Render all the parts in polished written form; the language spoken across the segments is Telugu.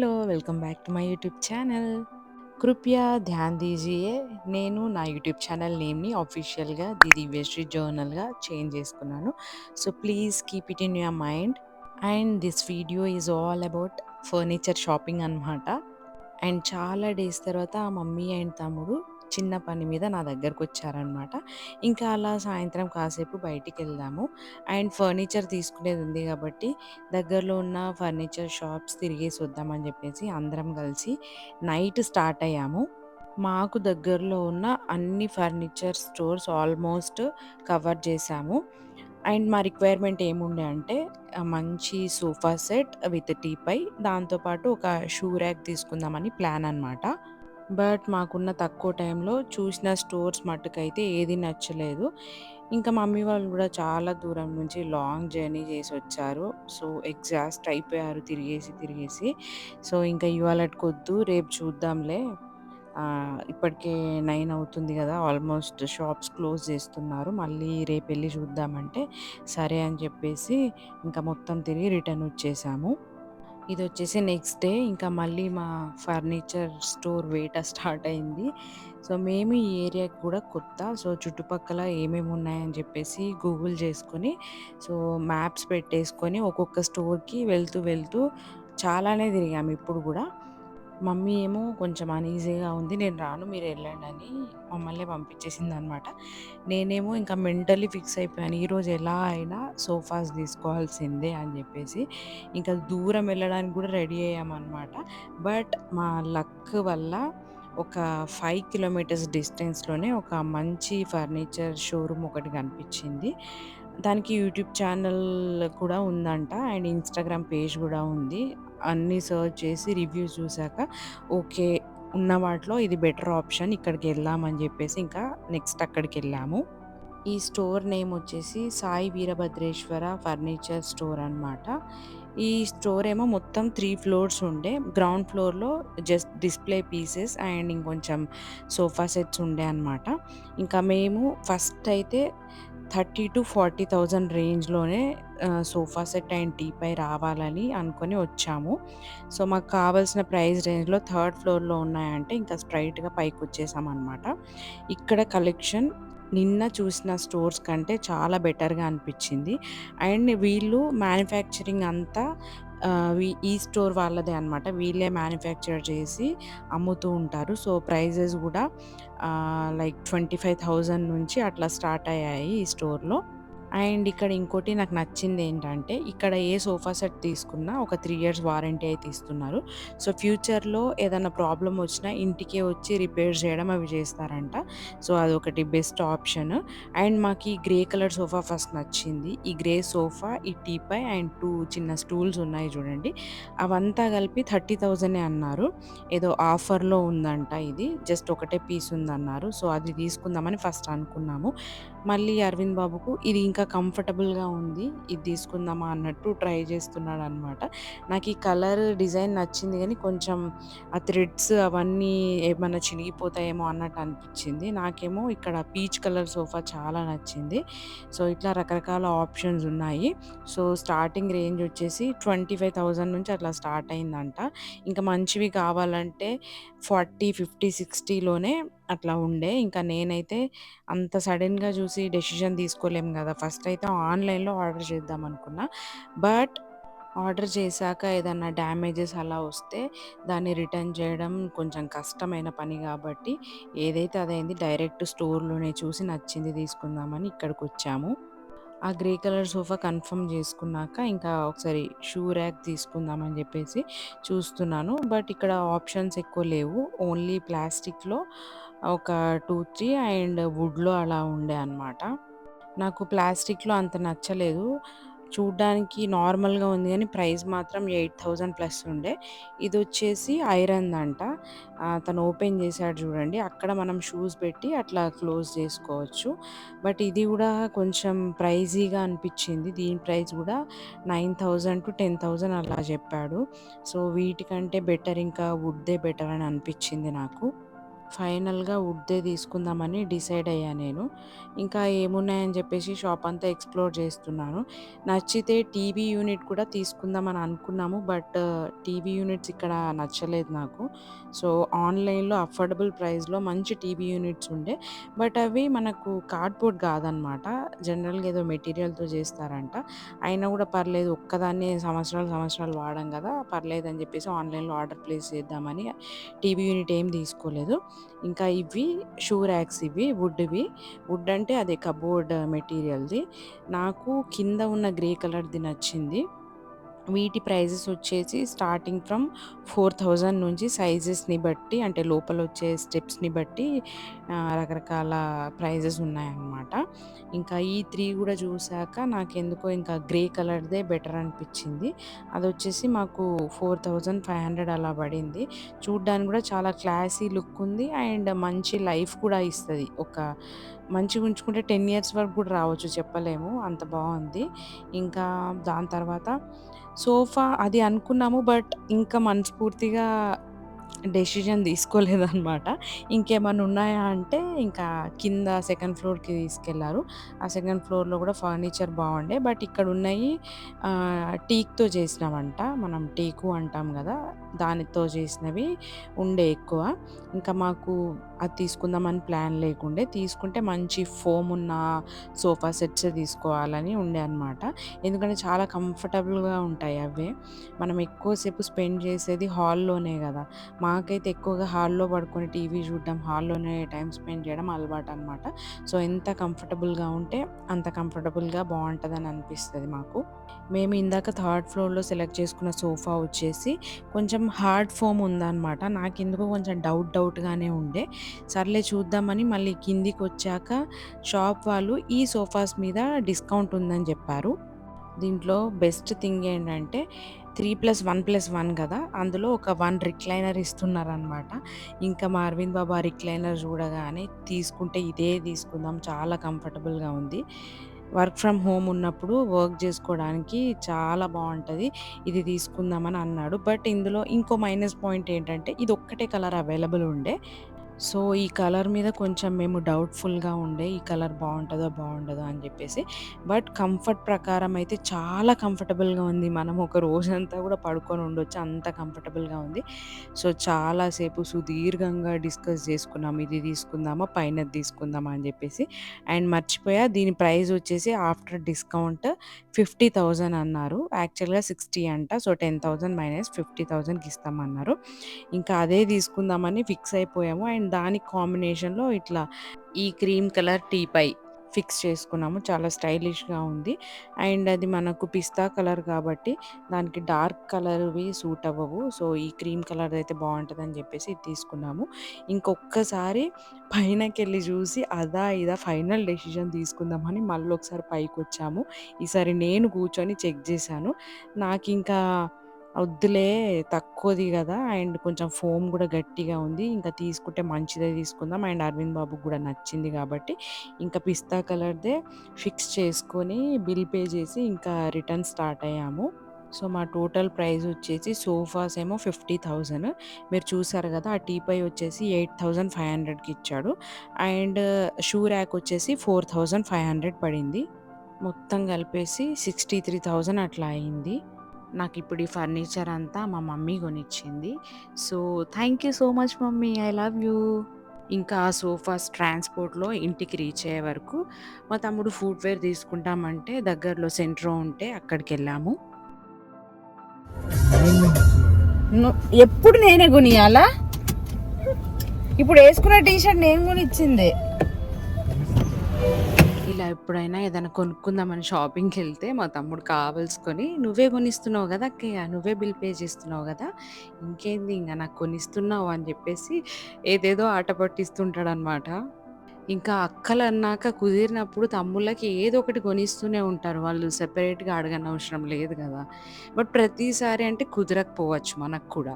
Hello, welcome back to my YouTube channel. కృపయా ధ్యాన్ దీజియే. నేను నా యూట్యూబ్ ఛానల్ నేమ్‌ని ఆఫీషియల్‌గా ది దివ్యశ్రీ జర్నల్‌గా చేంజ్ చేసుకున్నాను. So, please keep it in your mind. And this video is all about furniture shopping అనమాట. అండ్ చాలా డేస్ తర్వాత మమ్మీ అండ్ తమ్ముడు చిన్న పని మీద నా దగ్గరకొచ్చారనమాట. ఇంకా అలా సాయంత్రం కాసేపు బయటికెళ్దాము. అండ్ ఫర్నిచర్ తీసుకునేది ఉంది గాబట్టి, దగ్గరలో ఉన్న ఫర్నిచర్ షాప్స్ తిరిగేసొద్దామని జెప్పేసి అందరం కలిసి నైట్ స్టార్ట్ అయ్యాము. మాకు దగ్గరలో ఉన్న అన్ని ఫర్నిచర్ స్టోర్స్ ఆల్మోస్ట్ కవర్ చేశాము. అండ్ మా రిక్వైర్మెంట్ ఏముండే అంటే మంచి సోఫా సెట్ విత్ టీపై, దాంతో పాటు ఒక షూ ర్యాక్ తీసుకుందామని ప్లాన్ అనమాట. బట్ మాకున్న తక్కువ టైంలో చూసిన స్టోర్స్ మట్టుకైతే ఏది నచ్చలేదు. ఇంకా మమ్మీ వాళ్ళు గూడా చాలా దూరం నుంచి లాంగ్ జర్నీ చేసొచ్చారు. సో, ఎగ్జాస్ట్ అయిపోయారు తిరిగేసి, తిరిగేసి. సో, ఇంకా ఇవాళటికొద్దు రేపు చూద్దాంలే. ఇప్పటికే 9 అవుతుంది గదా! ఆల్మోస్ట్ షాప్స్ క్లోజ్ చేస్తున్నారు. మళ్ళీ రేపెళ్లి చూద్దామంటే, సరే అని చెప్పేసి ఇంకా మొత్తం తిరిగి రిటర్న్ వచ్చేసాము. ఇదొచ్చేసి నెక్స్ట్ డే ఇంకా మళ్ళీ మా ఫర్నిచర్ స్టోర్ వేట స్టార్ట్ అయింది. సో, మేము ఈ ఏరియాకి కూడా కొత్త. సో, చుట్టుపక్కల ఏమేమి ఉన్నాయని చెప్పేసి గూగుల్ చేసుకొని, సో, మ్యాప్స్ పెట్టేసుకొని ఒక్కొక్క స్టోర్‌కి వెళ్తూ, వెళ్తూ చాలానే తిరిగాము ఇప్పుడు గూడా. మమ్మీ ఏమో కొంచెం అన్‌ఈజీగా ఉంది. నేను రాను మీరెళ్ళండని మమ్మల్ని పంపించేసిందనమాట. నేనేమో ఇంకా మెంటల్లీ ఫిక్స్ అయిపోయాను. ఈరోజు ఎలా అయినా సోఫాస్ తీసుకోవాల్సిందే అని జెప్పేసి, ఇంకా దూరం వెళ్ళడానికి గూడా రెడీ అయ్యామనమాట. బట్ మా లక్ వల్ల ఒక 5 కిలోమీటర్స్ డిస్టెన్స్‌లోనే ఒక మంచి ఫర్నిచర్ షోరూమ్ ఒకటి కనిపిచ్చింది. దానికి యూట్యూబ్ ఛానల్ కూడా ఉందంట. అండ్ ఇన్‌స్టాగ్రామ్ పేజ్ గూడా ఉంది. అన్నీ సెర్చ్ చేసి రివ్యూస్ చూసాక ఓకే. ఉన్న వాటిలో ఇది బెటర్ ఆప్షన్, ఇక్కడికెళ్దాం అని జెప్పేసి ఇంకా నెక్స్ట్ అక్కడికెళ్ళాము. ఈ స్టోర్ నేమ్ వచ్చేసి సాయి వీరభద్రేశ్వర ఫర్నిచర్ స్టోర్ అనమాట. ఈ స్టోర్ ఏమో మొత్తం 3 ఫ్లోర్స్ ఉండే. గ్రౌండ్ ఫ్లోర్‌లో జస్ట్ డిస్‌ప్లే పీసెస్ అండ్ ఇంకొంచెం సోఫా సెట్స్ ఉండే అనమాట. ఇంకా మేము ఫస్ట్ అయితే 30,000-40,000 రేంజ్‌లోనే సోఫా సెట్ అండ్ టీపై రావాలని అనుకోని వచ్చాము. సో, మాకు కావాల్సిన ప్రైస్ రేంజ్‌లో థర్డ్ ఫ్లోర్‌లో ఉన్నాయంటే ఇంకా స్ట్రెయిట్‌గా పైకొచ్చేసామనమాట. ఇక్కడ కలెక్షన్ నిన్న చూసిన స్టోర్స్ కంటే చాలా బెటర్‌గా అనిపిచ్చింది. అండ్ వీళ్ళు మ్యానుఫ్యాక్చరింగ్ అంతా ఈ స్టోర్ వాళ్ళదే అనమాట. వీళ్ళే మ్యానుఫ్యాక్చర్ చేసి అమ్ముతూ ఉంటారు. సో, ప్రైజెస్ గూడా లైక్ 25,000 నుంచి అట్లా స్టార్ట్ అయ్యాయి ఈ స్టోర్‌లో. అండ్ ఇక్కడ ఇంకోటి నాకు నచ్చిందేంటంటే, ఇక్కడ ఏ సోఫా సెట్ తీసుకున్నా ఒక 3 ఇయర్స్ వారంటీ అయితే ఇస్తున్నారు. సో, ఫ్యూచర్‌లో ఏదన్నా ప్రాబ్లమ్ వచ్చినా ఇంటికే వచ్చి రిపేర్ చేయడం అవి చేస్తారంట. సో, అదొకటి బెస్ట్ ఆప్షన్. అండ్ మాకీ గ్రే కలర్ సోఫా ఫస్ట్ నచ్చింది. ఈ గ్రే సోఫా, ఈ టీపాయ్ అండ్ 2 చిన్న స్టూల్స్ ఉన్నాయి చూడండి. అవంతా కలిపి 30,000 అన్నారు. ఏదో ఆఫర్‌లో ఉందంట ఇది. జస్ట్ ఒకటే పీస్ ఉందన్నారు. సో, అది తీసుకుందామని ఫస్ట్ అనుకున్నాము. మళ్ళీ అరవింద్ బాబుకు ఇది ఇంకా కంఫర్టబుల్‌గా ఉంది. ఇది తీసుకుందామా అన్నట్టు ట్రై చేస్తున్నాడనమాట. నాకీ కలర్ డిజైన్ నచ్చింది గానీ, కొంచెం ఆ థ్రెడ్స్ అవన్నీ ఏమన్నా చినిగిపోతాయేమో అన్నట్టు అనిపిచ్చింది. నాకేమో ఇక్కడ పీచ్ కలర్ సోఫా చాలా నచ్చింది. సో, ఇట్లా రకరకాల ఆప్షన్స్ ఉన్నాయి. సో, స్టార్టింగ్ రేంజ్ వచ్చేసి 25,000 నుంచి అట్లా స్టార్ట్ అయిందంట. ఇంకా మంచివి కావాలంటే 40, 50, 60లోనే అట్లా ఉండే. ఇంకా నేనైతే అంత సడెన్‌గా చూసి డెసిషన్ తీసుకోలేం గదా! ఫస్ట్ అయితే ఆన్‌లైన్‌లో ఆర్డర్ చేద్దాం అనుకున్నా. బట్ ఆర్డర్ చేశాక ఏదన్నా డ్యామేజెస్ అలా వస్తే దాన్ని రిటర్న్ చేయడం కొంచెం కష్టమైన పని గాబట్టి, ఏదైతే అదైంది. డైరెక్ట్ స్టోర్‌లోనే చూసి నచ్చింది తీసుకుందామని ఇక్కడికొచ్చాము. ఆ గ్రే కలర్ సోఫా కన్ఫర్మ్ చేసుకున్నాక ఇంకా ఒకసారి షూ ర్యాక్ తీసుకుందామని జెప్పేసి చూస్తున్నాను. బట్ ఇక్కడ ఆప్షన్స్ ఎక్కువ లేవు. ఓన్లీ ప్లాస్టిక్‌లో ఒక 2, 3 అండ్ వుడ్‌లో అలా ఉండే అనమాట. నాకు ప్లాస్టిక్‌లో అంత నచ్చలేదు. చూడ్డానికి నార్మల్‌గా ఉంది గానీ, ప్రైస్ మాత్రం 8,000 ప్లస్ ఉండే. ఇదొచ్చేసి ఐరన్‌దంట. తను ఓపెన్ చేశాడు చూడండి. అక్కడ మనం షూస్ పెట్టి అట్లా క్లోజ్ చేసుకోవచ్చు. బట్ ఇది గూడా కొంచెం ప్రైజీగా అనిపిచ్చింది. దీని ప్రైస్ గూడా 9,000-10,000 అలా చెప్పాడు. సో, వీటికంటే బెటర్ ఇంకా వుడ్‌దే బెటర్ అని అనిపిచ్చింది నాకు. ఫైనల్‌గా వుడ్‌దే తీసుకుందామని డిసైడ్ అయ్యా నేను. ఇంకా ఏమున్నాయని చెప్పేసి షాప్ అంతా ఎక్స్‌ప్లోర్ చేస్తున్నాను. నచ్చితే టీవీ యూనిట్ కూడా తీసుకుందామని అనుకున్నాము. బట్ టీవీ యూనిట్స్ ఇక్కడ నచ్చలేదు నాకు. సో, ఆన్‌లైన్‌లో అఫోర్డబుల్ ప్రైస్‌లో మంచి టీవీ యూనిట్స్ ఉండే. బట్ అవి మనకు కార్డ్‌బోర్డ్ కాదనమాట. జనరల్‌గా ఏదో మెటీరియల్‌తో చేస్తారంట. అయినా కూడా పర్లేదు, ఒక్కదాన్నే సంవత్సరాలు వాడాం కదా! పర్లేదని చెప్పేసి ఆన్‌లైన్‌లో ఆర్డర్ ప్లేస్ చేద్దామని టీవీ యూనిట్ ఏం తీసుకోలేదు. ఇంకా ఇవి షూ ర్యాక్స్, ఇవి వుడ్‌వి. వుడ్ అంటే అదే కబోర్డ్ మెటీరియల్‌ది. నాకు కింద ఉన్న గ్రే కలర్‌ది నచ్చింది. వీటి ప్రైజెస్ వచ్చేసి స్టార్టింగ్ ఫ్రమ్ 4000 నుంచి సైజెస్‌ని బట్టి, అంటే లోపలొచ్చే స్టెప్స్‌ని బట్టి రకరకాల ప్రైజెస్ ఉన్నాయన్నమాట. ఇంకా ఈ 3 గూడా చూసాక నాకెందుకో ఇంకా గ్రే కలర్‌దే బెటర్ అనిపిచ్చింది. అదొచ్చేసి మాకు 4500 అలా పడింది. చూడ్డానికి గూడా చాలా క్లాసీ లుక్ ఉంది. అండ్ మంచి లైఫ్ కూడా ఇస్తది. మంచిగుంచుకుంటే 10 ఇయర్స్ వరకు గూడా రావచ్చు, చెప్పలేము. అంత బావుంది. ఇంకా దాని తర్వాత సోఫా అది అనుకున్నాము. బట్ ఇంకా మనస్ఫూర్తిగా డెసిషన్ తీసుకోలేదనమాట. ఇంకేమన్నా ఉన్నాయా అంటే ఇంకా కింద సెకండ్ ఫ్లోర్‌కి తీసుకెళ్లారు. ఆ సెకండ్ ఫ్లోర్‌లో గూడా ఫర్నిచర్ బావుండే. బట్ ఇక్కడున్నయి టీక్‌తో చేసినవంట. మనం టేకు అంటాం గదా! దానితో చేసినవి ఉండే ఎక్కువ. ఇంకా మాకు అది తీసుకుందామని ప్లాన్ లేకుండే. తీసుకుంటే మంచి ఫోమ్ ఉన్న సోఫా సెట్సే తీసుకోవాలని ఉండే అనమాట. ఎందుకంటే చాలా కంఫర్టబుల్‌గా ఉంటాయి అవే. మనం ఎక్కువ సేపు స్పెండ్ చేసేది హాల్‌లోనే గదా! మాకైతే ఎక్కువగా హాల్‌లో పడుకొని టీవీ చూడడం, హాల్‌లోనే టైమ్ స్పెండ్ చేయడం అలవాటనమాట. సో, ఎంత కంఫర్టబుల్‌గా ఉంటే అంత కంఫర్టబుల్‌గా బావుంటదని అనిపిస్తది మాకు. మేము ఇందాక థర్డ్ ఫ్లోర్‌లో సెలెక్ట్ చేసుకున్న సోఫా వచ్చేసి కొంచెం హార్డ్ ఫోమ్ ఉందనమాట. నాకెందుకో కొంచెం డౌట్‌గానే ఉండే. సర్లే చూద్దామని మళ్ళీ కిందికొచ్చాక షాప్ వాళ్ళు ఈ సోఫాస్ మీద డిస్కౌంట్ ఉందని చెప్పారు. దీంట్లో బెస్ట్ థింగ్ ఏంటంటే 3+1+1 గదా! అందులో ఒక 1 రిక్లైనర్ ఇస్తున్నారనమాట. ఇంకా మా అరవింద్ బాబు ఆ రిక్లైనర్ చూడగానే తీసుకుంటే ఇదే తీసుకుందాం, చాలా కంఫర్టబుల్‌గా ఉంది. వర్క్ ఫ్రమ్ హోమ్ ఉన్నప్పుడు వర్క్ జేసుకోవడానికి చాలా బావుంటది. ఇది తీసుకుందామని అన్నాడు. బట్ ఇందులో ఇంకో మైనస్ పాయింట్ ఏంటంటే ఇదొక్కటే కలర్ అవైలబుల్ ఉండే. సో, ఈ కలర్ మీద కొంచెం మేము డౌట్‌ఫుల్‌గా ఉండే. ఈ కలర్ బావుంటదో, బావుండదో అని జెప్పేసి. బట్ కంఫర్ట్ ప్రకారం అయితే చాలా కంఫర్టబుల్‌గా ఉంది. మనం ఒక రోజంతా గూడా పడుకొని ఉండొచ్చు. అంత కంఫర్టబుల్‌గా ఉంది. సో, చాలా సేపు సుదీర్ఘంగా డిస్కస్ జేసుకున్నాం. ఇది తీసుకుందామా, పైనది తీసుకుందామా అని జెప్పేసి. అండ్ మర్చిపోయా, దీని ప్రైస్ వచ్చేసి ఆఫ్టర్ డిస్కౌంట్ 50,000 అన్నారు. యాక్చువల్‌గా 60 అంట. సో, 10,000 మైనస్ 50,000కి ఇస్తామన్నారు. ఇంకా అదే తీసుకుందామని ఫిక్స్ అయిపోయాము. అండ్ దానికి కాంబినేషన్‌లో ఇట్లా ఈ క్రీమ్ కలర్ టీపై ఫిక్స్ చేసుకున్నాము. చాలా స్టైలిష్‌గా ఉంది. అండ్ అది మనకు పిస్తా కలర్ కాబట్టి దానికి డార్క్ కలర్‌వి సూట్ అవ్వవు. సో, ఈ క్రీమ్ కలర్‌దయితే బావుంటదని చెప్పేసి ఇది తీసుకున్నాము. ఇంకొక్కసారి పైనకెళ్ళి చూసి అదా, ఇదా ఫైనల్ డెసిషన్ తీసుకుందామని మళ్ళొకసారి పైకొచ్చాము. ఈసారి నేను కూర్చొని చెక్ చేశాను. నాకింకా వద్దులే, తక్కువది గదా! అండ్ కొంచెం ఫోమ్ గూడా గట్టిగా ఉంది. ఇంకా తీసుకుంటే మంచిదే తీసుకుందాం. అండ్ అరవింద్ బాబుకి గూడా నచ్చింది గాబట్టి, ఇంకా పిస్తా కలర్‌దే ఫిక్స్ చేసుకొని బిల్ పే చేసి ఇంకా రిటర్న్ స్టార్ట్ అయ్యాము. సో, మా టోటల్ ప్రైస్ వచ్చేసి సోఫాస్ ఏమో 50,000. మీరు చూసారు గదా! ఆ టీపై వచ్చేసి 8,500కి ఇచ్చాడు. అండ్ షూ ర్యాక్ వచ్చేసి 4,500 పడింది. మొత్తం కలిపేసి 63,000 అట్లా అయింది. నాకిప్పుడు ఈ ఫర్నిచర్ అంతా మా మమ్మీ గొనిచ్చింది. So, thank you so much mummy. I love you. ఇంకా ఆ సోఫాస్ ట్రాన్స్‌పోర్ట్‌లో ఇంటికి రీచ్ అయ్యే వరకు మా తమ్ముడు ఫుట్‌వేర్ తీసుకుంటామంటే దగ్గరలో సెంట్రో ఉంటే అక్కడికెళ్ళాము. ను ఎప్పుడు నేనే కొనియాలా? ఇప్పుడు యేసుకున్న టీ షర్ట్ నేను కొనిచ్చిందే. ఇలా ఎప్పుడైనా ఏదైనా కొనుక్కుందామని షాపింగ్‌కెళ్తే మా తమ్ముడు కావాల్సుకొని, "నువ్వే కొనిస్తున్నావు గదా అక్కయ్య! నువ్వే బిల్ పే చేస్తున్నావు గదా! ఇంకేంది ఇంగ నాకు కొనిస్తున్నావు" అని జెప్పేసి ఏదేదో ఆట పట్టిస్తుంటాడనమాట. ఇంకా అక్కలన్నాక కుదిరినప్పుడు తమ్ముళ్ళకి ఏదో ఒకటి కొనిస్తూనే ఉంటారు. వాళ్ళు సెపరేట్‌గా అడగనవసరం లేదు గదా! బట్ ప్రతిసారి అంటే కుదరకపోవచ్చు మనకు కూడా.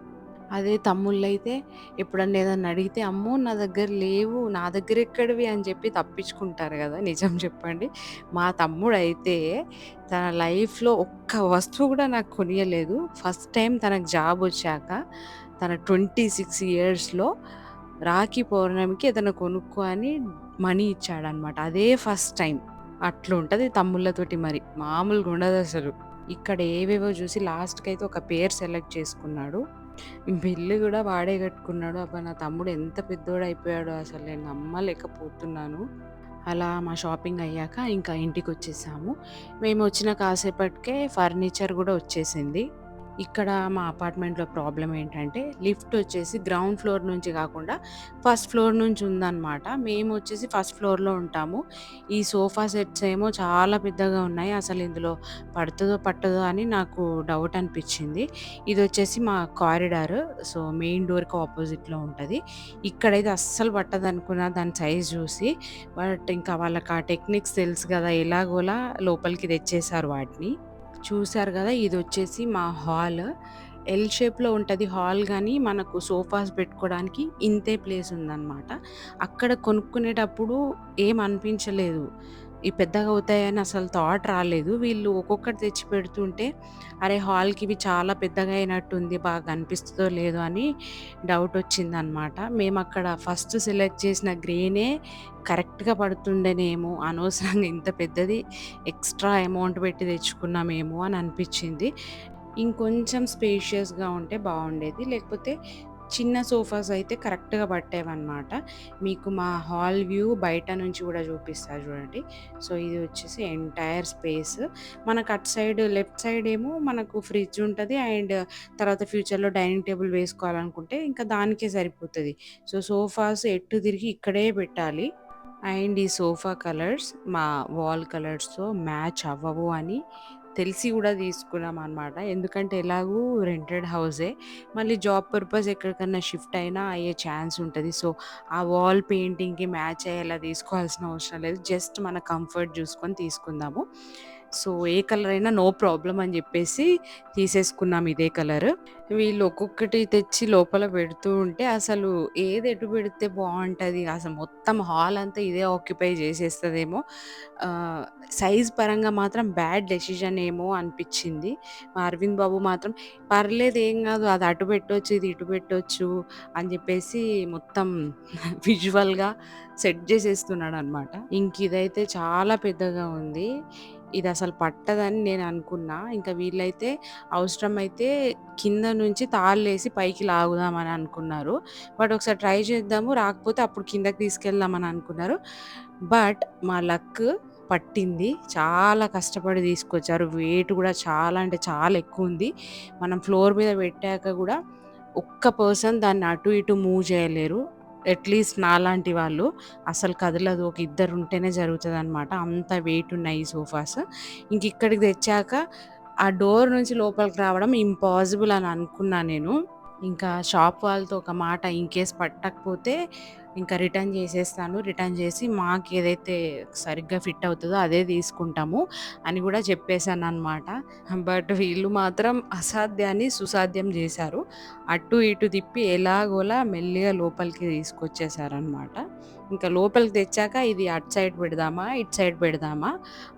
అదే తమ్ముళ్ళైతే ఎప్పుడన్నా ఏదన్నా అడిగితే, "అమ్మో! నా దగ్గర లేవు. నా దగ్గరెక్కడివి" అని చెప్పి తప్పించుకుంటారు గదా! నిజం చెప్పండి. మా తమ్ముడైతే తన లైఫ్‌లో ఒక్క వస్తువు గూడా నాకు కొనియలేదు. ఫస్ట్ టైమ్ తనకు జాబొచ్చాక తన 26 ఇయర్స్‌లో రాఖీ పౌర్ణమికి ఏదైనా కొనుక్కో అని మనీ ఇచ్చాడనమాట. అదే ఫస్ట్ టైమ్. అట్లుంటది తమ్ముళ్ళతోటి మరి. మామూలుగా ఉండదసలు. ఇక్కడ ఏవేవో జూసి లాస్ట్‌కైతే ఒక పేరు సెలెక్ట్ చేసుకున్నాడు. బిల్లు గూడా వాడే గట్టుకున్నాడు. అబ్బా! నా తమ్ముడు ఎంత పెద్దోడయిపోయాడో అసలు నేను నమ్మలేకపోతున్నాను. అలా మా షాపింగ్ అయ్యాక ఇంకా ఇంటికొచ్చేసాము. మేమొచ్చిన కాసేపటికే ఫర్నిచర్ గూడా వచ్చేసింది. ఇక్కడ మా అపార్ట్మెంట్‌లో ప్రాబ్లమ్ ఏంటంటే లిఫ్ట్ వచ్చేసి గ్రౌండ్ ఫ్లోర్ నుంచి గాకుండా ఫస్ట్ ఫ్లోర్ నుంచి ఉందనమాట. మేమొచ్చేసి ఫస్ట్ ఫ్లోర్‌లో ఉంటాము. ఈ సోఫా సెట్స్ ఏమో చాలా పెద్దగా ఉన్నాయి. అసలు ఇందులో పడతదో పట్టదో అని నాకు డౌట్ అనిపిచ్చింది. ఇదొచ్చేసి మా కారిడార్. సో, మెయిన్ డోర్‌కి అపోజిట్‌లో ఉంటది. ఇక్కడైతే అస్సలు పట్టదనుకున్నా దాని సైజ్ జూసి. బట్ ఇంకా వాళ్ళకి ఆ టెక్నిక్స్ తెలుసు గదా! ఎలాగోలా లోపలికి తెచ్చేసారు వాటిని. చూసారు గదా! ఇదొచ్చేసి మా హాల్. ఎల్ షేప్‌లో ఉంటది హాల్ గానీ, మనకు సోఫాస్ పెట్టుకోవడానికి ఇంతే ప్లేస్ ఉందనమాట. అక్కడ కొనుక్కునేటప్పుడు ఏం అనిపించలేదు. ఈ పెద్దగవుతాయని అసలు థాట్ రాలేదు. వీళ్ళు ఒక్కొక్కటి తెచ్చి పెడుతుంటే, అరే! హాల్‌కి ఇవి చాలా పెద్దగా అయినట్టుంది. బాగా కనిపిస్తదో లేదో అని డౌటొచ్చిందనమాట. మేమక్కడ ఫస్ట్ సెలెక్ట్ చేసిన గ్రేనే కరెక్ట్‌గా పడుతుండేనేమో, అనవసరంగా ఇంత పెద్దది ఎక్స్‌ట్రా అమౌంట్ పెట్టి తెచ్చుకున్నామేమో అని అనిపిచ్చింది. ఇంకొంచెం స్పేషియస్‌గా ఉంటే బావుండేది. లేకపోతే చిన్న సోఫాస్ అయితే కరెక్ట్‌గా పట్టేవన్నమాట. మీకు మా హాల్ వ్యూ బయట నుంచి గూడా చూపిస్తా చూడండి. సో, ఇది వచ్చేసి ఎంటైర్ స్పేస్. మనకు అటు సైడ్ లెఫ్ట్ సైడ్ ఏమో మనకు ఫ్రిడ్జ్ ఉంటది. అండ్ తర్వాత ఫ్యూచర్‌లో డైనింగ్ టేబుల్ వేసుకోవాలనుకుంటే ఇంకా దానికే సరిపోతది. సో, సోఫాస్ ఎటు తిరిగి ఇక్కడే పెట్టాలి. అండ్ ఈ సోఫా కలర్స్ మా వాల్ కలర్స్‌తో మ్యాచ్ అవ్వవు అని తెలిసి గూడా తీసుకున్నామనమాట. ఎందుకంటే ఎలాగూ రెంటెడ్ హౌసే. మళ్ళీ జాబ్ పర్పస్ ఎక్కడికన్నా షిఫ్ట్ అయినా అయ్యే ఛాన్స్ ఉంటది. సో, ఆ వాల్ పెయింటింగ్‌కి మ్యాచ్ అయ్యేలా తీసుకోవాల్సిన అవసరం లేదు. జస్ట్ మన కంఫర్ట్ చూసుకొని తీసుకుందాము. సో, ఏ కలర్ అయినా నో ప్రాబ్లమ్ అని జెప్పేసి తీసేసుకున్నాం ఇదే కలర్. వీళ్ళు ఒక్కొక్కటి తెచ్చి లోపల పెడుతూ ఉంటే అసలు ఏది ఎటు పెడితే బావుంటది? అసలు మొత్తం హాల్ అంతా ఇదే ఆక్యుపై చేసేస్తదేమో. సైజ్ పరంగా మాత్రం బ్యాడ్ డెసిషన్ ఏమో అనిపిచ్చింది. మా అరవింద్ బాబు మాత్రం పర్లేదు ఏం గాదు. అది అటు పెట్టొచ్చు, ఇది ఇటు పెట్టొచ్చు అని జెప్పేసి మొత్తం విజువల్‌గా సెట్ జేసేస్తున్నాడనమాట. ఇంకిదైతే చాలా పెద్దగా ఉంది. ఇదసలు పట్టదని నేననుకున్నా. ఇంకా వీళ్ళైతే అవసరమైతే కింద నుంచి తాళ్ళేసి పైకి లాగుదామని అనుకున్నారు. బట్ ఒకసారి ట్రై చేద్దాము. రాకపోతే అప్పుడు కిందకి తీసుకెళ్దామని అనుకున్నారు. బట్ మా లక్ పట్టింది. చాలా కష్టపడి తీసుకొచ్చారు. వెయిట్ గూడా చాలా అంటే చాలా ఎక్కువుంది. మనం ఫ్లోర్ మీద పెట్టాక గూడా ఒక్క పర్సన్ దాన్ని అటు ఇటు మూవ్ చేయలేరు. అట్‌లీస్ట్ నాలాంటి వాళ్ళు. అసలు కదలదు. ఒక ఇద్దరుంటేనే జరుగుతదనమాట. అంత వెయిట్ ఉన్నాయి ఈ సోఫాస్. ఇంకిక్కడికి తెచ్చాక ఆ డోర్ నుంచి లోపలికి రావడం ఇంపాసిబుల్ అని అనుకున్నా నేను. ఇంకా షాప్ వాళ్ళతో ఒక మాట ఇన్‌కేస్ పట్టకపోతే ఇంకా రిటర్న్ చేసేస్తాను. రిటర్న్ చేసి మాకేదైతే సరిగ్గా ఫిట్ అవుతదో అదే తీసుకుంటాము అని గూడా చెప్పేసాననమాట. బట్ వీళ్ళు మాత్రం అసాధ్యాన్ని సుసాధ్యం జేశారు. అటు ఇటు తిప్పి ఎలాగోలా మెల్లిగా లోపలికి తీసుకొచ్చేసారనమాట. ఇంకా లోపలికి తెచ్చాక ఇది అటు సైడ్ పెడదామా? ఇటు సైడ్ పెడదామా?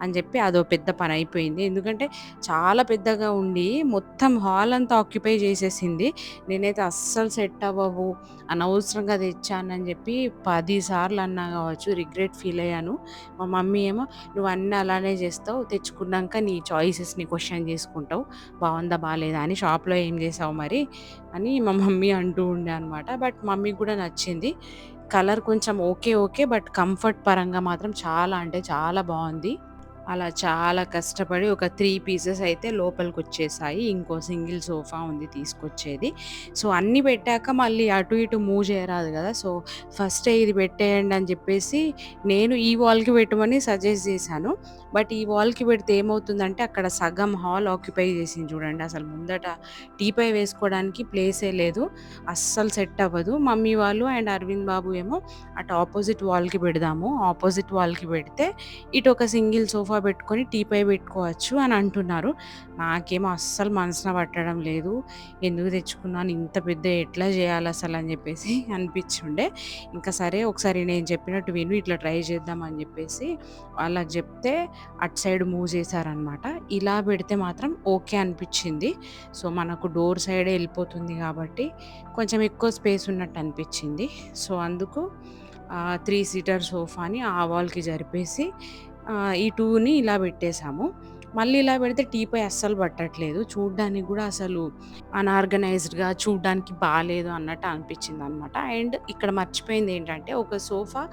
అని జెప్పి అదో పెద్ద పనయిపోయింది. ఎందుకంటే చాలా పెద్దగా ఉండి మొత్తం హాల్ అంతా ఆక్యుపై చేసేసింది. నేనైతే అస్సలు సెట్ అవ్వవు. అనవసరంగా తెచ్చానని జెప్పి 10 సార్లు అన్నా గావచ్చు. రిగ్రెట్ ఫీల్ అయ్యాను. మా మమ్మీ ఏమో "నువ్వన్నీ అలానే జేస్తావు. తెచ్చుకున్నాక నీ చాయిసెస్‌ని క్వెషన్ జేసుకుంటావు. బావుందా? బాలేదా? అని షాప్‌లో ఏం జేసావు మరి?" అని మా మమ్మీ అంటూ ఉండే అనమాట. బట్ మమ్మీకి గూడా నచ్చింది. కలర్ కొంచెం ఓకే. ఓకే. బట్ కంఫర్ట్ పరంగా మాత్రం చాలా అంటే చాలా బావుంది. అలా చాలా కష్టపడి ఒక 3 పీసెస్ అయితే లోపలికొచ్చేసాయి. ఇంకో సింగిల్ సోఫా ఉంది తీసుకొచ్చేది. సో, అన్నీ పెట్టాక మళ్ళీ అటు ఇటు మూవ్ చేయరాదు గదా! సో, ఫస్టే ఇది పెట్టేయండి అని జెప్పేసి నేను ఈ వాల్‌కి పెట్టమని సజెస్ట్ జేశాను. బట్ ఈ వాల్‌కి పెడితే ఏమవుతుందంటే అక్కడ సగం హాల్ ఆక్యుపై చేసింది చూడండి. అసలు ముందట టీపాయ్ వేసుకోవడానికి ప్లేసే లేదు. అస్సలు సెట్ అవ్వదు. మమ్మీ వాళ్ళు అండ్ అరవింద్ బాబు ఏమో అటు ఆపోజిట్ వాల్‌కి పెడదాము. ఆపోజిట్ వాల్‌కి పెడితే ఇటొక సింగిల్ సోఫా సోఫా పెట్టుకొని టీపాయ్ పెట్టుకోవచ్చు అని అంటున్నారు. నాకేమో అస్సలు మనసున పట్టడం లేదు. ఎందుకు తెచ్చుకున్నాను ఇంత పెద్ద ఎట్లా చేయాలసలు అని చెప్పేసి అనిపిచ్చుండే. ఇంకా సరే ఒకసారి నేను చెప్పినట్టు విను ఇట్లా ట్రై చేద్దాం అని చెప్పేసి వాళ్ళకి చెప్తే అటు సైడ్ మూవ్ చేశారనమాట. ఇలా పెడితే మాత్రం ఓకే అనిపిచ్చింది. సో, మనకు డోర్ సైడే ఎళ్ళిపోతుంది కాబట్టి కొంచెం ఎక్కువ స్పేస్ ఉన్నట్టు అనిపిచ్చింది. సో, అందుకు 3 సీటర్ సోఫాని ఆ వాల్‌కి జరిపేసి ఈ 2ని ఇలా పెట్టేసాము. మళ్ళీ ఇలా పెడితే టీపాయ్ అస్సలు పట్టట్లేదు. చూడ్డానికి గూడా అసలు అనార్గనైజ్డ్‌గా చూడ్డానికి బాలేదు అన్నట్టు అనిపిచ్చిందనమాట. అండ్ ఇక్కడ మర్చిపోయిందేంటంటే ఒక సోఫా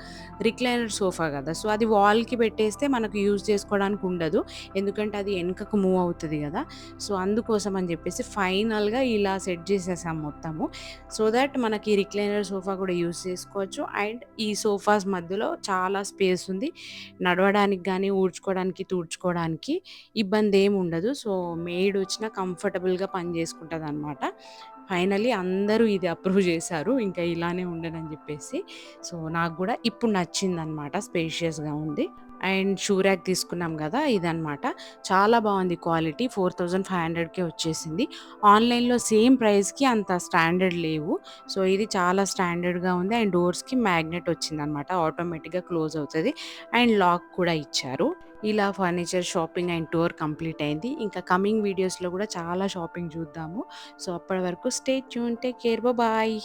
రిక్లైనర్ సోఫా గదా! సో, అది వాల్‌కి పెట్టేస్తే మనకు యూజ్ చేసుకోవడానికి ఉండదు. ఎందుకంటే అది ఎనకకు మూవ్ అవుతది గదా! సో, అందుకోసం అని జెప్పేసి ఫైనల్‌గా ఇలా సెట్ జేసేసాం మొత్తము. సో దట్ మనకి రిక్లైనర్ సోఫా కూడా యూజ్ చేసుకోవచ్చు. అండ్ ఈ సోఫాస్ మధ్యలో చాలా స్పేస్ ఉంది. నడవడానికి గానీ, ఊడ్చుకోవడానికి, తుడుచుకోవడానికి ఇబ్బందేమి ఉండదు. సో, మెయిడ్ వచ్చినా కంఫర్టబుల్‌గా పని చేసుకుంటదనమాట. ఫైనల్లీ అందరూ ఇది అప్రూవ్ చేశారు. ఇంకా ఇలానే ఉండనని జెప్పేసి. సో, నాకు గూడా ఇప్పుడు నచ్చిందనమాట. స్పేషియస్‌గా ఉంది. అండ్ షూ ర్యాక్ తీసుకున్నాం గదా! ఇదనమాట. చాలా బావుంది క్వాలిటీ. 4500కే వచ్చేసింది. ఆన్‌లైన్‌లో సేమ్ ప్రైస్‌కి అంత స్టాండర్డ్ లేవు. సో, ఇది చాలా స్టాండర్డ్‌గా ఉంది. అండ్ డోర్స్‌కి మ్యాగ్నెట్ వచ్చిందనమాట. ఆటోమేటిక్‌గా క్లోజ్ అవుతది. అండ్ లాక్ కూడా ఇచ్చారు. ఇలా furniture shopping and tour complete అయింది. ఇంకా కమింగ్ వీడియోస్‌లో గూడా చాలా షాపింగ్ చూద్దాము. సో, అప్పటి వరకు stay tune. Take care. Bye.